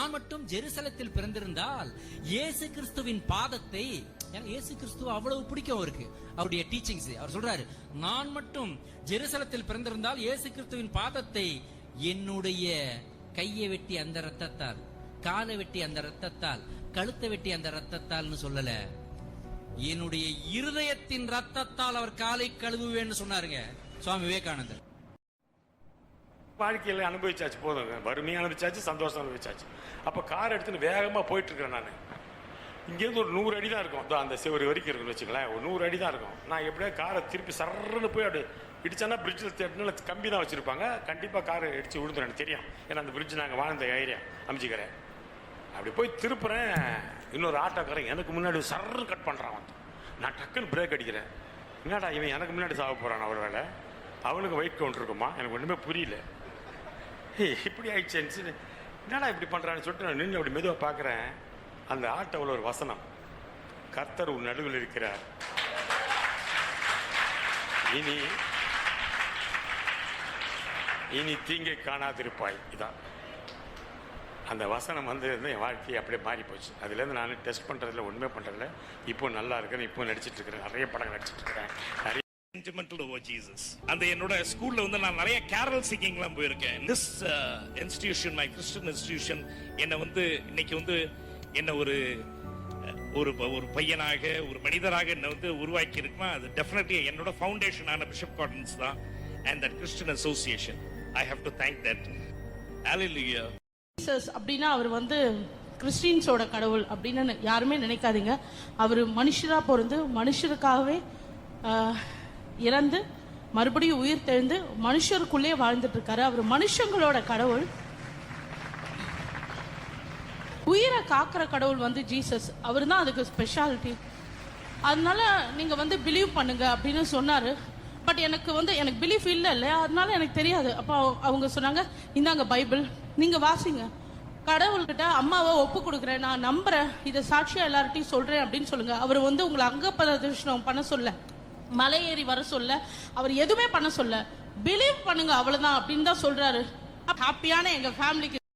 நான் மட்டும் ஜெருசலத்தில் பிறந்திருந்தால் இயேசு கிறிஸ்துவின் பாதத்தை, இயேசு கிறிஸ்துவ அவ்வளவு பிடிக்கும் அவருக்கு, அவருடைய டீச்சிங்ஸ். அவர் சொல்றாரு, நான் மட்டும் ஜெருசலத்தில் பிறந்திருந்தால் இயேசு கிறிஸ்துவின் பாதத்தை என்னுடைய கையை வெட்டி அந்த ரத்தத்தால், காலை வெட்டி அந்த ரத்தத்தால், கழுத்தை வெட்டி அந்த ரத்தத்தால்னு சொல்லல, என்னுடைய இருதயத்தின் ரத்தத்தால் அவர் காலை கழுவுவேன்னு சொன்னாருங்க சுவாமி விவேகானந்தர். வாழ்க்கையில் அனுபவிச்சாச்சு, போதும், வறுமையாக அனுபவிச்சாச்சு, சந்தோஷம் அனுபவிச்சாச்சு. அப்போ கார் எடுத்துன்னு வேகமாக போயிட்டு இருக்கிறேன். நான் இங்கேருந்து ஒரு 100 அடி தான் இருக்கும், அந்த சிவரி வரைக்கும் இருக்குன்னு வச்சுக்கலாம், ஒரு 100 அடி தான் இருக்கும். நான் எப்படியா காரை திருப்பி சர்றன்னு போய் அப்படி இடிச்சானா பிரிட்ஜில் தேட்டினால கம்பி தான் வச்சுருப்பாங்க, கண்டிப்பாக காரை இடிச்சு விழுந்துடும் எனக்கு தெரியும், ஏன்னா அந்த பிரிட்ஜ் நாங்கள் வாழ்ந்த ஏரியா அமைச்சிக்கிறேன். அப்படி போய் திருப்புறேன், இன்னொரு ஆட்டோக்காரன் எனக்கு முன்னாடி சர்ன்னு கட் பண்ணுறான். நான் டக்குன்னு பிரேக் அடிக்கிறேன். என்னடா இவன் எனக்கு முன்னாடி சாக போகிறான், அவர் வேலை அவனுக்கு வெயிட் கவுண்ட் இருக்குமா, எனக்கு ஒன்றுமே புரியல. இப்படி ஆயிடுச்சு, என்னடா இப்படி பண்ணுறான்னு சொல்லிட்டு நான் நின்று அப்படி மெதுவாக பார்க்குறேன். அந்த ஆட்டோவில் ஒரு வசனம், கர்த்தர் உன் நடுவில் இருக்கிறார், இனி தீங்கை காணாதிருப்பாய். இதான் அந்த வசனம் வந்து என் வாழ்க்கையை அப்படியே மாறி போச்சு. அதுலேருந்து நான் டெஸ்ட் பண்ணுறதுல ஒன்றுமே பண்ணுறதில்ல. இப்போ நல்லா இருக்கேன், இப்போ நடிச்சிட்டு இருக்கிறேன், நிறைய படங்கள் நடிச்சிட்டு இருக்கிறேன், நிறைய sentimental over Jesus. அந்த என்னோட ஸ்கூல்ல வந்து நான் நிறைய கேரல் சிங்கிங்லாம் போயிருக்கேன். This institution, my Christian institution, என்ன வந்து இன்னைக்கு வந்து என்ன ஒரு பையனாக, ஒரு மனிதராக என்ன வந்து உருவாக்கி இருக்குமா, அது டெஃபினெட்லி என்னோட ஃபவுண்டேஷனான பிஷப் கார்டன்ஸ் தான், and that Christian association. I have to thank that. Hallelujah. Jesus அப்படின்னா அவர் வந்து கிறிஸ்டியன்ஸோட கடவுள் அப்படின்னு யாருமே நினைக்காதீங்க. அவர் மனுஷரா பிறந்து மனுஷருக்காகவே இறந்து மறுபடியும் உயிர் தெழுந்து மனுஷருக்குள்ளே வாழ்ந்துட்டு இருக்காரு. அவர் மனுஷங்களோட கடவுள், உயிரை காக்கிற கடவுள் வந்து ஜீசஸ். அவர் தான் அதுக்கு ஸ்பெஷாலிட்டி. அதனால நீங்க வந்து பிலீவ் பண்ணுங்க அப்படின்னு சொன்னாரு. பட் எனக்கு பிலீஃப் இல்லை, அதனால எனக்கு தெரியாது. அப்போ அவங்க சொன்னாங்க, இந்தாங்க பைபிள், நீங்க வாசிங்க, கடவுள்கிட்ட அம்மாவை ஒப்பு கொடுக்குறேன், நான் நம்புறேன், இதை சாட்சியா எல்லார்ட்டையும் சொல்றேன் அப்படின்னு சொல்லுங்க. அவர் வந்து உங்களை அங்க பிரதர்ஷனம் பண்ண சொல்ல, மலை ஏறி வர சொல்ல, அவர் எதுவுமே பண்ண சொல்ல, பிலீவ் பண்ணுங்க அவ்வளவுதான் அப்படின்னு தான் சொல்றாரு. ஹாப்பியான எங்க ஃபேமிலிக்கு